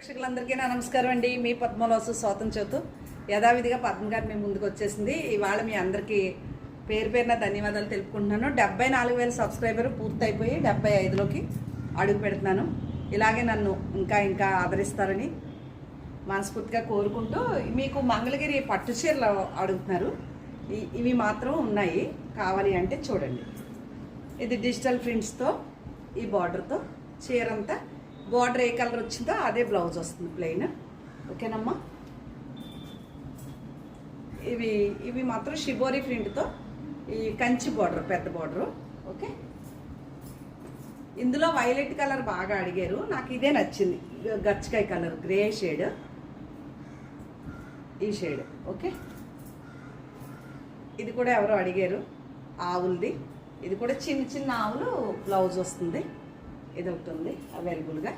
ప్రేక్షకులందరికీ నా నమస్కారం అండి. మీ పద్మలోసు స్వాతంత్ర యథావిధిగా పద్మ గారు మీ ముందుకు వచ్చేసింది. ఇవాళ మీ అందరికీ పేరు పేరున ధన్యవాదాలు తెలుపుకుంటున్నాను. 74,000 సబ్స్క్రైబర్ పూర్తయిపోయి 75లోకి అడుగు పెడుతున్నాను. ఇలాగే నన్ను ఇంకా ఆదరిస్తారని మనస్ఫూర్తిగా కోరుకుంటూ, మీకు మంగళగిరి పట్టు చీరలు అడుగుతున్నారు. ఇవి మాత్రం ఉన్నాయి, కావాలి అంటే చూడండి. ఇది డిజిటల్ ప్రింట్స్తో ఈ బార్డర్తో చీరంతా బార్డర్ ఏ కలర్ వచ్చిందో అదే బ్లౌజ్ వస్తుంది, ప్లెయిన్. ఓకేనమ్మా. ఇవి మాత్రం షిబోరి ప్రింట్తో ఈ కంచి బార్డర్, పెద్ద బార్డరు. ఓకే, ఇందులో వైలెట్ కలర్ బాగా అడిగారు, నాకు ఇదే నచ్చింది. గచ్చకాయ కలర్, గ్రే షేడ్, ఈ షేడ్. ఓకే, ఇది కూడా ఎవరో అడిగారు, ఆవులది. ఇది కూడా చిన్న చిన్న ఆవులు బ్లౌజ్ వస్తుంది. ఇది ఒకటి ఉంది అవైలబుల్గా.